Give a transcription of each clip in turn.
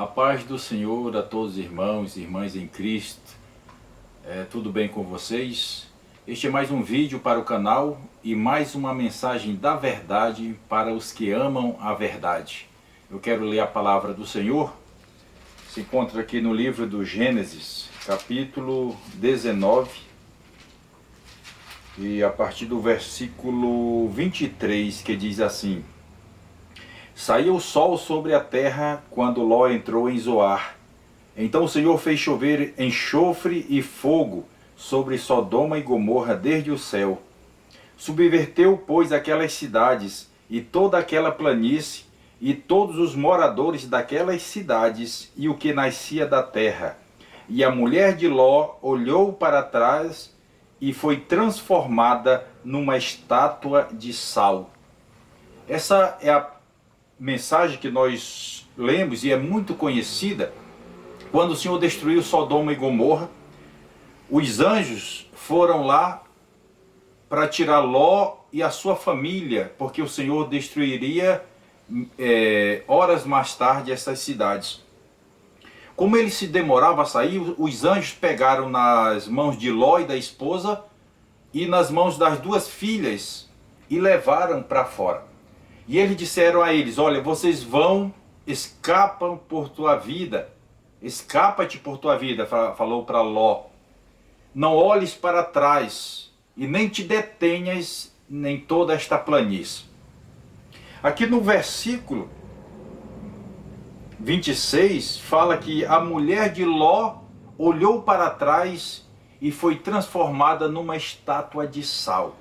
A paz do Senhor a todos os irmãos e irmãs em Cristo. Tudo bem com vocês? Este é mais um vídeo para o canal e mais uma mensagem da verdade para os que amam a verdade. Eu quero ler a palavra do Senhor. Se encontra aqui no livro do Gênesis, capítulo 19, e a partir do versículo 23, que diz assim: Saiu o sol sobre a terra quando Ló entrou em Zoar. Então o Senhor fez chover enxofre e fogo sobre Sodoma e Gomorra desde o céu. Subverteu, pois, aquelas cidades e toda aquela planície e todos os moradores daquelas cidades e o que nascia da terra. E a mulher de Ló olhou para trás e foi transformada numa estátua de sal. Essa é a mensagem que nós lemos e é muito conhecida. Quando o Senhor destruiu Sodoma e Gomorra, os anjos foram lá para tirar Ló e a sua família, porque o Senhor destruiria horas mais tarde essas cidades. Como ele se demorava a sair, os anjos pegaram nas mãos de Ló e da esposa e nas mãos das duas filhas e levaram para fora. E eles disseram a eles: olha, vocês vão, escapam por tua vida, escapa-te por tua vida, falou para Ló. Não olhes para trás e nem te detenhas em toda esta planície. Aqui no versículo 26 fala que a mulher de Ló olhou para trás e foi transformada numa estátua de sal.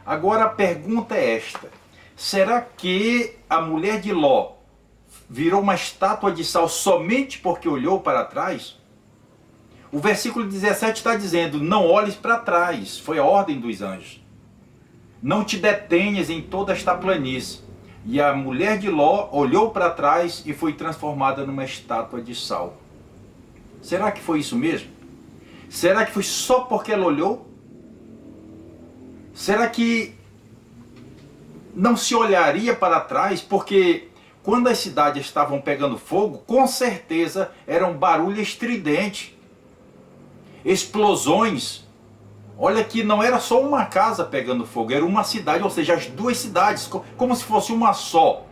Agora a pergunta é esta: será que a mulher de Ló virou uma estátua de sal somente porque olhou para trás? O versículo 17 está dizendo: não olhes para trás, foi a ordem dos anjos. Não te detenhas em toda esta planície. E a mulher de Ló olhou para trás e foi transformada numa estátua de sal. Será que foi isso mesmo? Será que foi só porque ela olhou? Será que não se olharia para trás? Porque quando as cidades estavam pegando fogo, com certeza era um barulho estridente, explosões. Olha que não era só uma casa pegando fogo, era uma cidade, ou seja, as duas cidades, como se fosse uma só,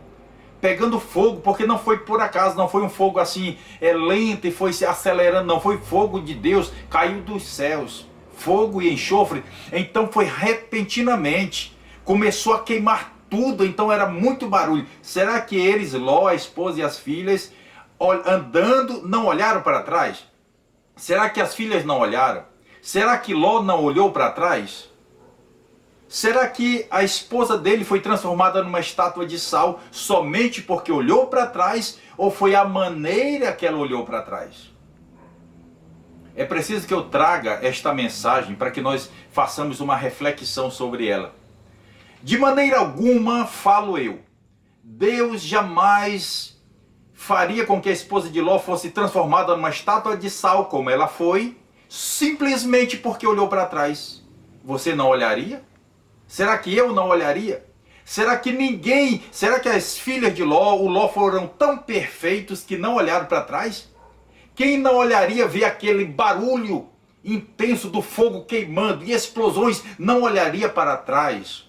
pegando fogo, porque não foi por acaso, não foi um fogo assim lento e foi se acelerando, não, foi fogo de Deus, caiu dos céus, fogo e enxofre. Então foi repentinamente, começou a queimar tudo, então era muito barulho. Será que eles, Ló, a esposa e as filhas, andando, não olharam para trás? Será que as filhas não olharam? Será que Ló não olhou para trás? Será que a esposa dele foi transformada numa estátua de sal somente porque olhou para trás? Ou foi a maneira que ela olhou para trás? É preciso que eu traga esta mensagem para que nós façamos uma reflexão sobre ela. De maneira alguma, falo eu, Deus jamais faria com que a esposa de Ló fosse transformada numa estátua de sal como ela foi, simplesmente porque olhou para trás. Você não olharia? Será que eu não olharia? Será que ninguém, será que as filhas de Ló, o Ló, foram tão perfeitos que não olharam para trás? Quem não olharia ver aquele barulho intenso do fogo queimando e explosões, não olharia para trás?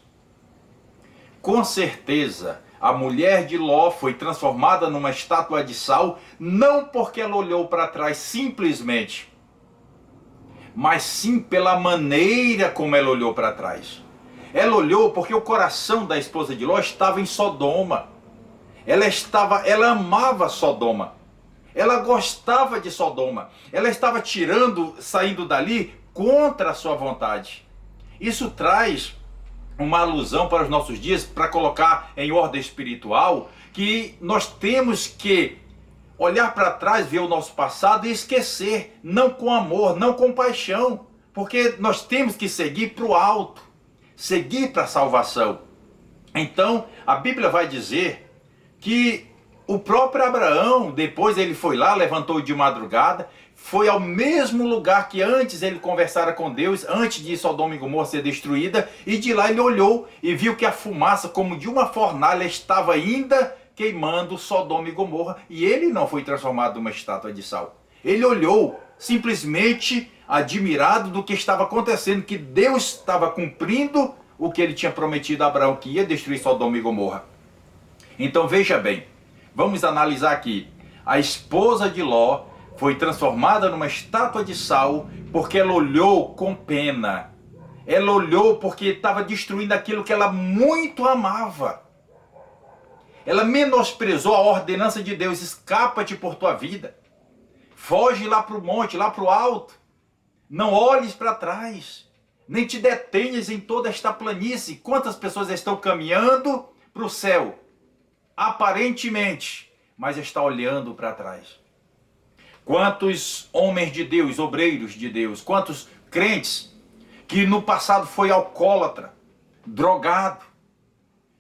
Com certeza, a mulher de Ló foi transformada numa estátua de sal, não porque ela olhou para trás simplesmente, mas sim pela maneira como ela olhou para trás. Ela olhou porque o coração da esposa de Ló estava em Sodoma. Ela amava Sodoma. Ela gostava de Sodoma. Ela estava saindo dali contra a sua vontade. Isso traz uma alusão para os nossos dias, para colocar em ordem espiritual, que nós temos que olhar para trás, ver o nosso passado e esquecer, não com amor, não com paixão, porque nós temos que seguir para o alto, seguir para a salvação. Então, a Bíblia vai dizer que o próprio Abraão, depois ele foi lá, levantou de madrugada, foi ao mesmo lugar que antes ele conversara com Deus, antes de Sodoma e Gomorra ser destruída, e de lá ele olhou e viu que a fumaça, como de uma fornalha, estava ainda queimando Sodoma e Gomorra, e ele não foi transformado numa estátua de sal. Ele olhou simplesmente admirado do que estava acontecendo, que Deus estava cumprindo o que ele tinha prometido a Abraão, que ia destruir Sodoma e Gomorra. Então veja bem, vamos analisar aqui. A esposa de Ló foi transformada numa estátua de sal porque ela olhou com pena. Ela olhou porque estava destruindo aquilo que ela muito amava. Ela menosprezou a ordenança de Deus: escapa-te por tua vida. Foge lá para o monte, lá para o alto. Não olhes para trás. Nem te detenhas em toda esta planície. Quantas pessoas estão caminhando para o céu? Aparentemente, mas está olhando para trás. Quantos homens de Deus, obreiros de Deus, quantos crentes que no passado foi alcoólatra, drogado,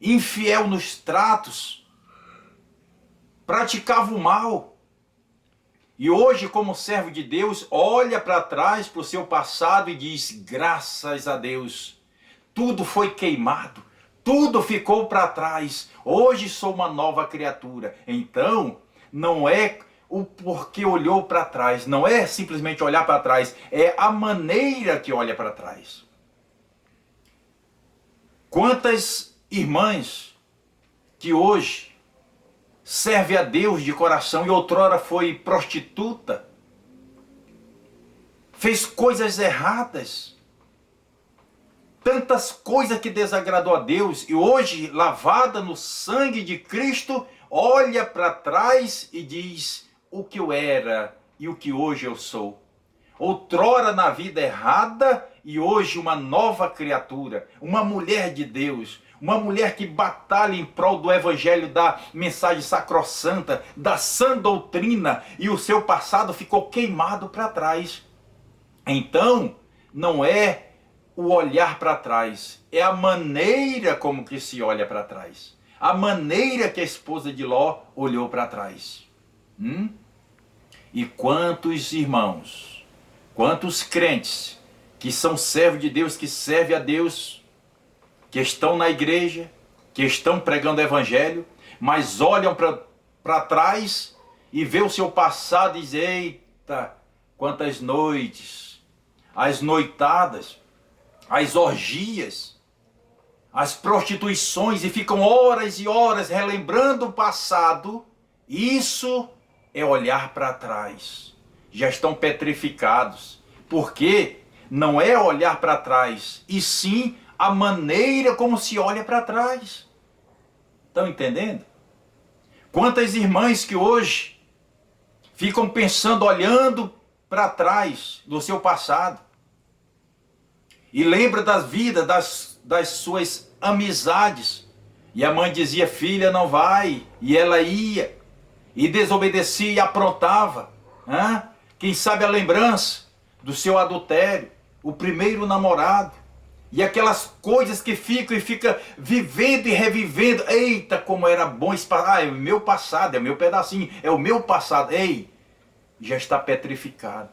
infiel nos tratos, praticava o mal, e hoje, como servo de Deus, olha para trás, para o seu passado e diz: graças a Deus, tudo foi queimado, tudo ficou para trás, hoje sou uma nova criatura. Então, não é o porquê olhou para trás, não é simplesmente olhar para trás, é a maneira que olha para trás. Quantas irmãs que hoje serve a Deus de coração e outrora foi prostituta, fez coisas erradas, tantas coisas que desagradou a Deus, e hoje, lavada no sangue de Cristo, olha para trás e diz: o que eu era e o que hoje eu sou. Outrora na vida errada e hoje uma nova criatura, uma mulher de Deus, uma mulher que batalha em prol do evangelho, da mensagem sacrossanta, da sã doutrina, e o seu passado ficou queimado para trás. Então, não é o olhar para trás, é a maneira como que se olha para trás. A maneira que a esposa de Ló olhou para trás. E quantos irmãos, quantos crentes que são servos de Deus, que servem a Deus, que estão na igreja, que estão pregando o evangelho, mas olham para trás e vê o seu passado e dizem: eita, quantas noites, as noitadas, as orgias, as prostituições, e ficam horas e horas relembrando o passado. Isso é olhar para trás. Já estão petrificados, porque não é olhar para trás, e sim a maneira como se olha para trás. Estão entendendo? Quantas irmãs que hoje ficam pensando, olhando para trás do seu passado, e lembra da vida, das suas amizades, e a mãe dizia: filha, não vai, e ela ia, e desobedecia e aprontava. Quem sabe a lembrança do seu adultério, o primeiro namorado, e aquelas coisas que ficam e fica vivendo e revivendo. Eita, como era bom esse passado. É o meu passado, é o meu pedacinho, é o meu passado. Ei, já está petrificado.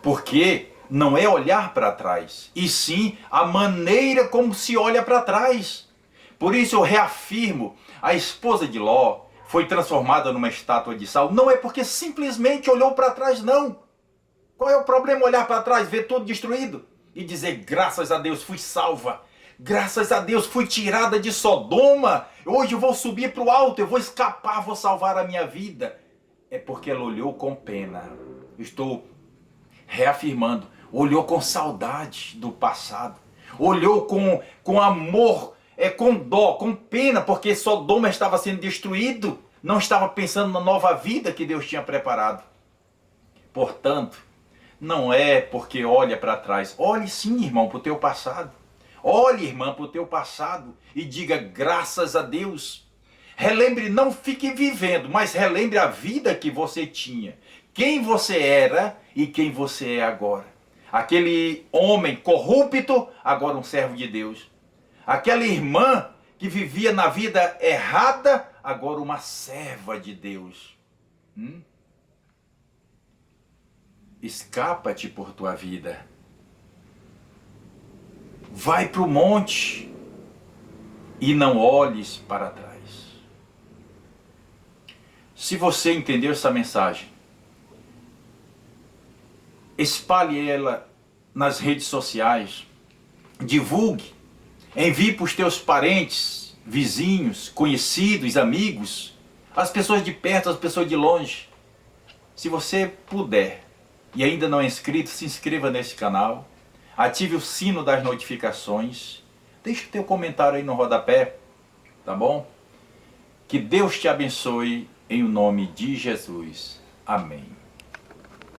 Porque não é olhar para trás, e sim a maneira como se olha para trás. Por isso eu reafirmo, a esposa de Ló foi transformada numa estátua de sal, não é porque simplesmente olhou para trás, não. Qual é o problema olhar para trás, ver tudo destruído e dizer: graças a Deus fui salva, graças a Deus fui tirada de Sodoma, hoje eu vou subir para o alto, eu vou escapar, vou salvar a minha vida. É porque ela olhou com pena. Estou reafirmando, olhou com saudade do passado, olhou com amor, com dó, com pena, porque Sodoma estava sendo destruído, não estava pensando na nova vida que Deus tinha preparado. Portanto, não é porque olha para trás. Olhe sim, irmão, para o teu passado. Olhe, irmã, para o teu passado e diga: graças a Deus. Relembre, não fique vivendo, mas relembre a vida que você tinha, quem você era e quem você é agora. Aquele homem corrupto, agora um servo de Deus. Aquela irmã que vivia na vida errada, agora uma serva de Deus. Escapa-te por tua vida. Vai para o monte e não olhes para trás. Se você entendeu essa mensagem, espalhe ela nas redes sociais, divulgue, envie para os teus parentes, vizinhos, conhecidos, amigos, as pessoas de perto, as pessoas de longe. Se você puder e ainda não é inscrito, se inscreva nesse canal, ative o sino das notificações, deixe o teu comentário aí no rodapé, tá bom? Que Deus te abençoe em o nome de Jesus. Amém.